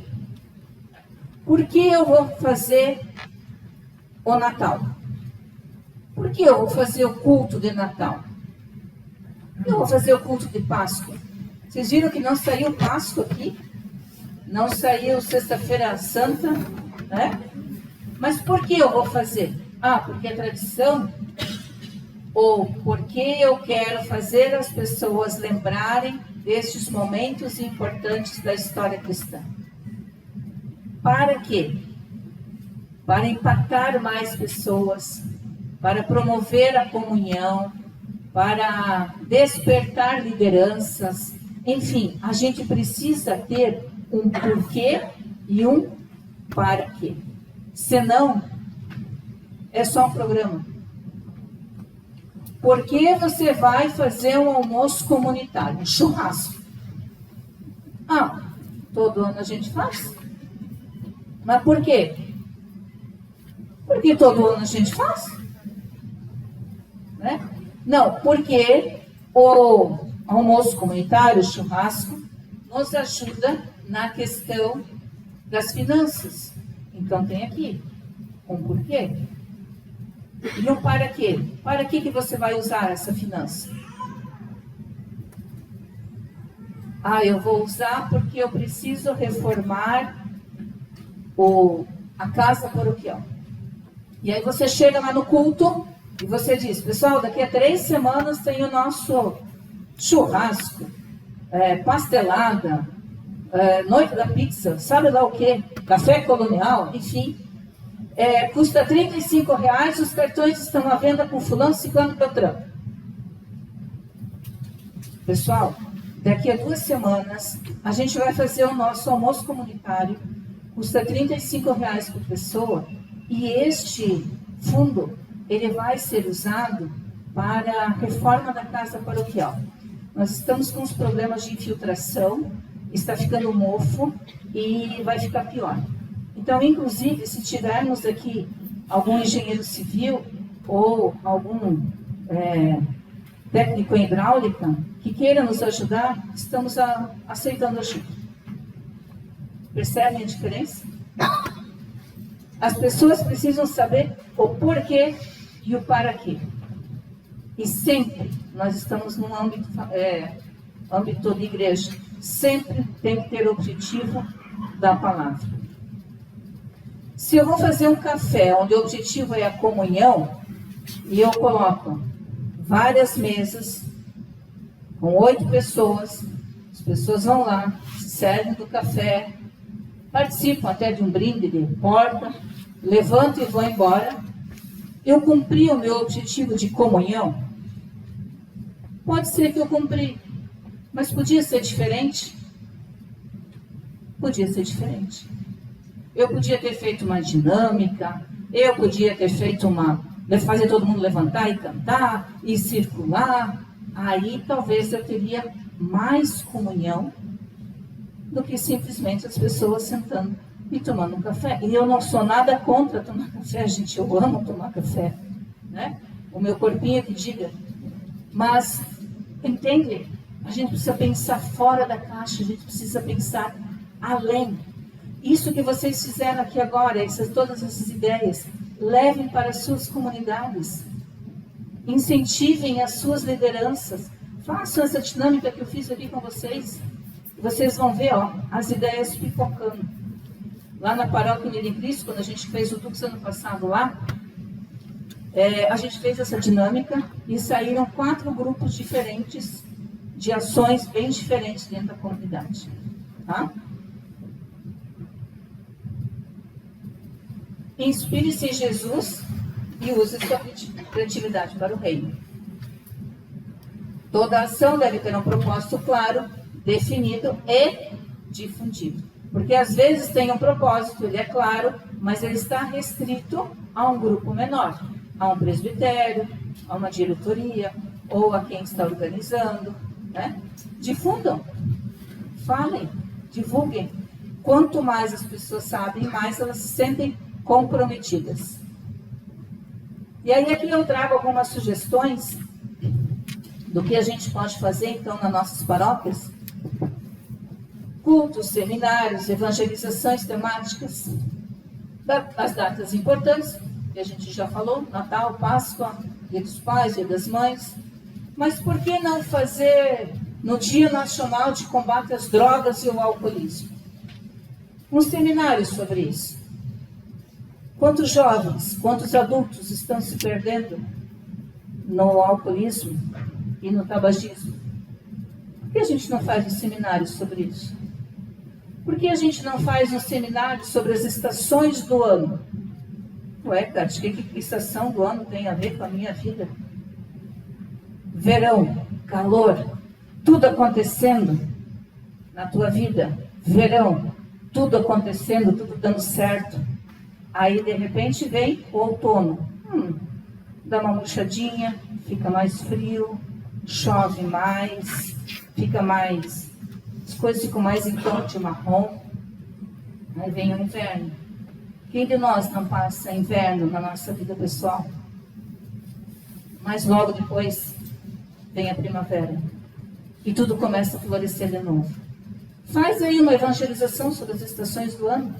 Por que eu vou fazer o Natal? Por que eu vou fazer o culto de Natal? Eu vou fazer o culto de Páscoa. Vocês viram que não saiu Páscoa aqui? Não saiu Sexta-feira Santa, né? Mas por que eu vou fazer? Porque é tradição? Ou porque eu quero fazer as pessoas lembrarem destes momentos importantes da história cristã? Para quê? Para impactar mais pessoas, para promover a comunhão, para despertar lideranças. Enfim, a gente precisa ter um porquê e um para quê. Senão, é só um programa. Por que você vai fazer um almoço comunitário, um churrasco? Todo ano a gente faz. Mas por quê? Porque todo ano a gente faz. Né? Não, porque o almoço comunitário, o churrasco, nos ajuda na questão das finanças. Então tem aqui um porquê. E um para quê? Para que você vai usar essa finança? Eu vou usar porque eu preciso reformar a casa paroquial. E aí você chega lá no culto e você diz, pessoal, daqui a 3 semanas tem o nosso churrasco, pastelada, noite da pizza, sabe lá o quê? Café colonial, enfim. Custa R$35, os cartões estão à venda com fulano, ciclano, beltrano. Pessoal, daqui a 2 semanas, a gente vai fazer o nosso almoço comunitário, custa R$35 por pessoa, e este fundo, ele vai ser usado para a reforma da casa paroquial. Nós estamos com os problemas de infiltração, está ficando mofo e vai ficar pior. Então, inclusive, se tivermos aqui algum engenheiro civil ou algum técnico em hidráulica que queira nos ajudar, estamos aceitando ajuda. Percebem a diferença? As pessoas precisam saber o porquê e o para quê. E sempre nós estamos num âmbito de igreja. Sempre tem que ter o objetivo da palavra. Se eu vou fazer um café onde o objetivo é a comunhão, e eu coloco várias mesas com 8 pessoas, as pessoas vão lá, se servem do café, participam até de um brinde de porta, levantam e vão embora. Eu cumpri o meu objetivo de comunhão? Pode ser que eu cumpri, mas podia ser diferente? Podia ser diferente. Eu podia ter feito uma dinâmica, eu podia ter feito fazer todo mundo levantar e cantar, e circular. Aí talvez eu teria mais comunhão do que simplesmente as pessoas sentando e tomando um café. E eu não sou nada contra tomar café, gente, eu amo tomar café, né? O meu corpinho que diga. Mas, entende? A gente precisa pensar fora da caixa, a gente precisa pensar além. Isso que vocês fizeram aqui agora, todas essas ideias, levem para as suas comunidades. Incentivem as suas lideranças. Façam essa dinâmica que eu fiz aqui com vocês. Vocês vão ver, as ideias pipocando. Lá na Paróquia Unida em Cristo, quando a gente fez o Dux ano passado lá, a gente fez essa dinâmica e saíram 4 grupos diferentes de ações bem diferentes dentro da comunidade. Tá? Inspire-se em Jesus e use sua criatividade para o reino. Toda ação deve ter um propósito claro, definido e difundido. Porque às vezes tem um propósito, ele é claro, mas ele está restrito a um grupo menor, a um presbitério, a uma diretoria, ou a quem está organizando, né? Difundam, falem, divulguem. Quanto mais as pessoas sabem, mais elas se sentem comprometidas. E aí aqui eu trago algumas sugestões do que a gente pode fazer então nas nossas paróquias. Cultos, seminários, evangelizações temáticas, as datas importantes, que a gente já falou, Natal, Páscoa, Dia dos Pais, Dia das Mães. Mas por que não fazer no Dia Nacional de Combate às Drogas e ao Alcoolismo? Um seminário sobre isso. Quantos jovens, quantos adultos estão se perdendo no alcoolismo e no tabagismo? Por que a gente não faz um seminário sobre isso? Por que a gente não faz um seminário sobre as estações do ano? Ué, Tati, o que estação do ano tem a ver com a minha vida? Verão, calor, tudo acontecendo na tua vida. Verão, tudo acontecendo, tudo dando certo. Aí, de repente, vem o outono. Dá uma murchadinha, fica mais frio, chove mais, fica mais... As coisas ficam mais em tom de marrom. Aí vem o inverno. Quem de nós não passa inverno na nossa vida pessoal? Mas logo depois vem a primavera. E tudo começa a florescer de novo. Faz aí uma evangelização sobre as estações do ano.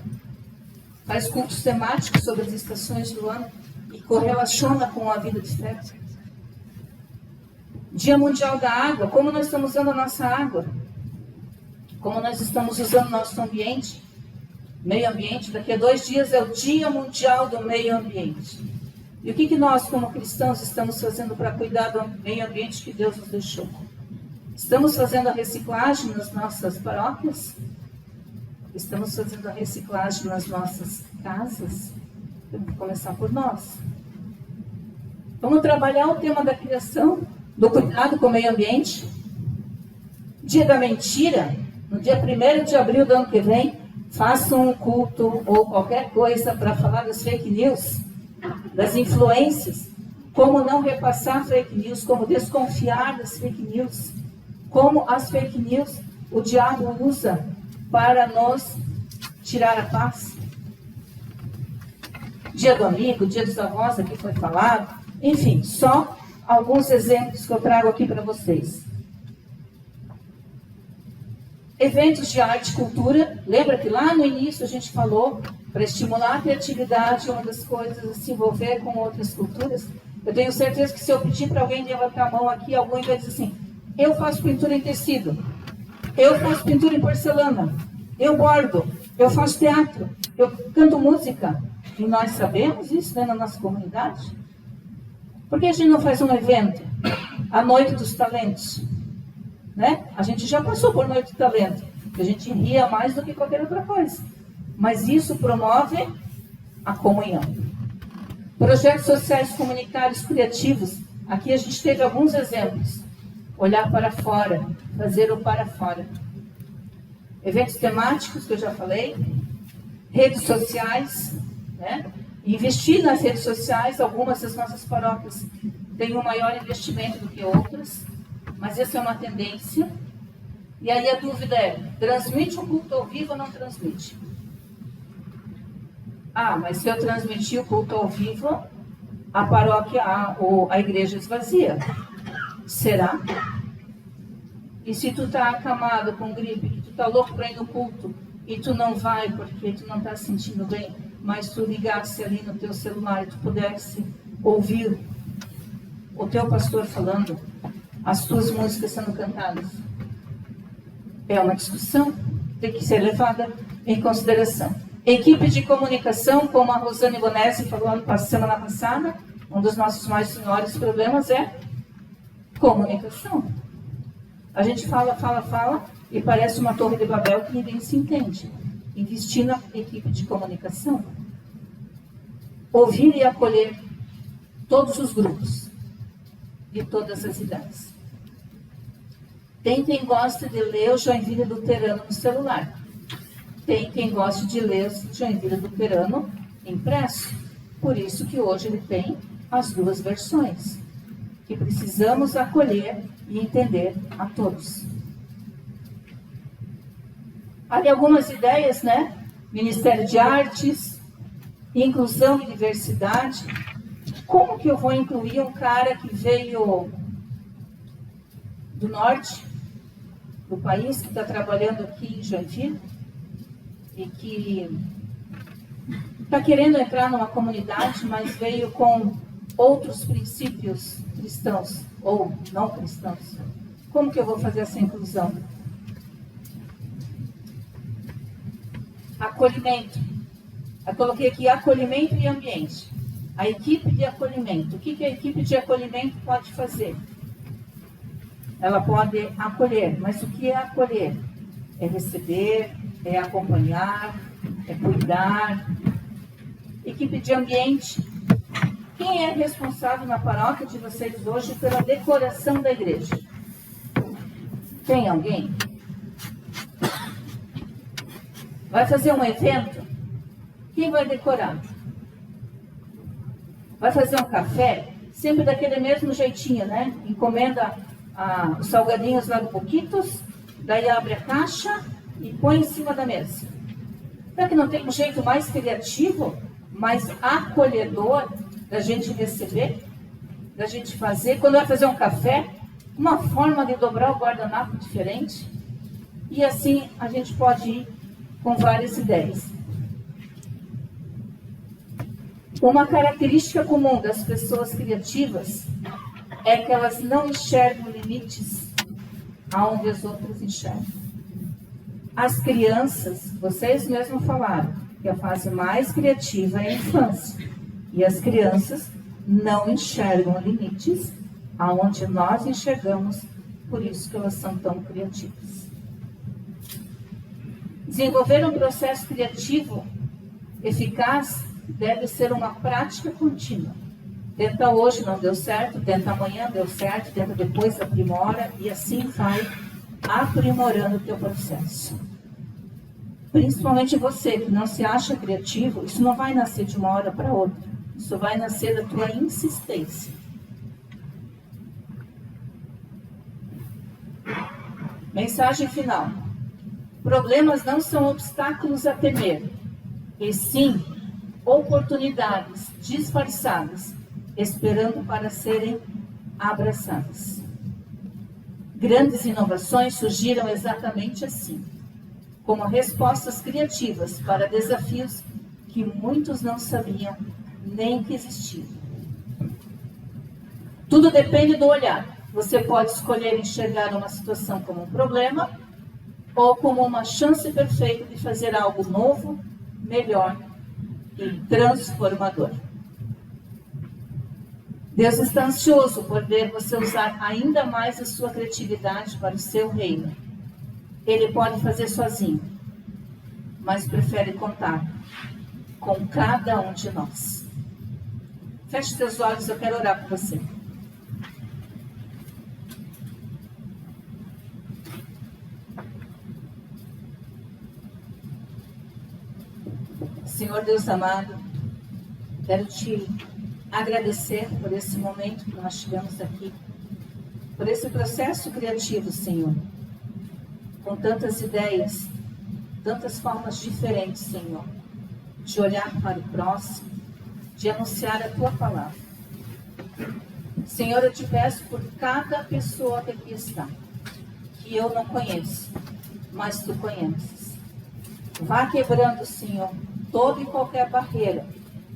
Faz cultos temáticos sobre as estações do ano. E correlaciona com a vida de fé. Dia Mundial da Água. Como nós estamos usando a nossa água? Como nós estamos usando o nosso ambiente? Meio ambiente. Daqui a 2 dias é o Dia Mundial do Meio Ambiente. E o que nós, como cristãos, estamos fazendo para cuidar do meio ambiente que Deus nos deixou? Estamos fazendo a reciclagem nas nossas paróquias? Estamos fazendo a reciclagem nas nossas casas? Temos que começar por nós. Vamos trabalhar o tema da criação, do cuidado com o meio ambiente. Dia da mentira, no dia 1º de abril do ano que vem, façam um culto ou qualquer coisa para falar das fake news, das influências. como não repassar fake news, como desconfiar das fake news, como as fake news o diabo usa para nos tirar a paz. Dia do amigo, dia dos avós, aqui foi falado. Enfim, só alguns exemplos que eu trago aqui para vocês. Eventos de arte e cultura. Lembra que lá no início a gente falou, para estimular a criatividade, uma das coisas é se envolver com outras culturas. Eu tenho certeza que se eu pedir para alguém levantar a mão aqui, alguém vai dizer assim, eu faço pintura em tecido, eu faço pintura em porcelana, eu bordo, eu faço teatro, eu canto música. E nós sabemos isso, né, na nossa comunidade. Por que a gente não faz um evento? A Noite dos Talentos. Né? A gente já passou por Noite do Talento. A gente ria mais do que qualquer outra coisa. Mas isso promove a comunhão. Projetos sociais comunitários criativos. Aqui a gente teve alguns exemplos. Olhar para fora, fazer o para fora. Eventos temáticos, que eu já falei. Redes sociais, né? Investir nas redes sociais. Algumas das nossas paróquias têm um maior investimento do que outras, mas essa é uma tendência. E aí a dúvida é, transmite o culto ao vivo ou não transmite? Ah, mas se eu transmitir o culto ao vivo, a paróquia, a igreja esvazia. Será? E se tu tá acamado com gripe, que tu tá louco para ir no culto, e tu não vai porque tu não tá se sentindo bem, mas tu ligasse ali no teu celular e tu pudesse ouvir o teu pastor falando, as tuas músicas sendo cantadas. É uma discussão, tem que ser levada em consideração. Equipe de comunicação, como a Rosane Bonesi falou semana passada, um dos nossos mais maiores problemas é comunicação. A gente fala, e parece uma torre de Babel que ninguém se entende. Investir na equipe de comunicação. Ouvir e acolher todos os grupos, de todas as idades. Tem quem gosta de ler o Joinville Luterano no celular. Tem quem gosta de ler o Joinville Luterano impresso. Por isso que hoje ele tem as duas versões, que precisamos acolher e entender a todos. Há algumas ideias, né? Ministério de Artes, inclusão e diversidade. Como que eu vou incluir um cara que veio do norte do país, que está trabalhando aqui em Joinville e que está querendo entrar numa comunidade, mas veio com outros princípios cristãos ou não cristãos? Como que eu vou fazer essa inclusão? Acolhimento. Eu coloquei aqui acolhimento e ambiente. A equipe de acolhimento. O que a equipe de acolhimento pode fazer? Ela pode acolher, mas o que é acolher? É receber, é acompanhar, é cuidar. Equipe de ambiente. Quem é responsável na paróquia de vocês hoje pela decoração da igreja? Tem alguém? Vai fazer um evento? Quem vai decorar? Vai fazer um café? Sempre daquele mesmo jeitinho, né? Encomenda os salgadinhos lá do Boquitos, daí abre a caixa e põe em cima da mesa. Será que não tem um jeito mais criativo, mais acolhedor da gente receber, da gente fazer? Quando vai fazer um café, uma forma de dobrar o guardanapo diferente. E assim a gente pode ir com várias ideias. Uma característica comum das pessoas criativas é que elas não enxergam limites aonde as outras enxergam. As crianças, vocês mesmos falaram, que a fase mais criativa é a infância. E as crianças não enxergam limites aonde nós enxergamos, por isso que elas são tão criativas. Desenvolver um processo criativo eficaz deve ser uma prática contínua. Tenta hoje, não deu certo, tenta amanhã, deu certo, tenta depois, aprimora, e assim vai aprimorando o teu processo. Principalmente você, que não se acha criativo, isso não vai nascer de uma hora para outra. Isso vai nascer da tua insistência. Mensagem final. Problemas não são obstáculos a temer, e sim oportunidades disfarçadas, esperando para serem abraçadas. Grandes inovações surgiram exatamente assim, como respostas criativas para desafios que muitos não sabiam nem que existiam. Tudo depende do olhar. Você pode escolher enxergar uma situação como um problema ou como uma chance perfeita de fazer algo novo, melhor e transformador. Deus está ansioso por ver você usar ainda mais a sua criatividade para o seu reino. Ele pode fazer sozinho, mas prefere contar com cada um de nós. Feche seus olhos, eu quero orar por você. Senhor Deus amado, quero te agradecer por esse momento que nós tivemos aqui, por esse processo criativo, Senhor, com tantas ideias, tantas formas diferentes, Senhor, de olhar para o próximo, de anunciar a Tua palavra. Senhor, eu te peço por cada pessoa que aqui está, que eu não conheço, mas Tu conheces. Vá quebrando, Senhor, toda e qualquer barreira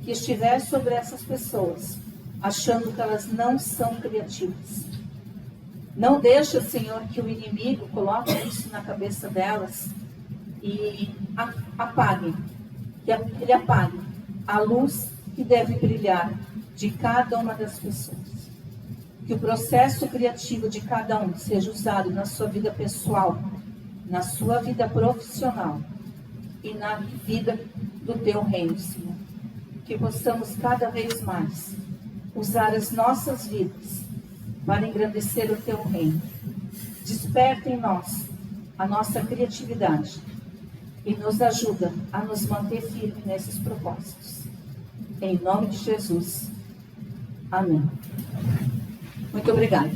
que estiver sobre essas pessoas, achando que elas não são criativas. Não deixa, Senhor, que o inimigo coloque isso na cabeça delas e apague, que ele apague a luz que deve brilhar de cada uma das pessoas. Que o processo criativo de cada um seja usado na sua vida pessoal, na sua vida profissional e na vida do Teu reino, Senhor. Que possamos cada vez mais usar as nossas vidas para engrandecer o Teu reino. Desperta em nós a nossa criatividade e nos ajuda a nos manter firmes nesses propósitos. Em nome de Jesus. Amém. Muito obrigada.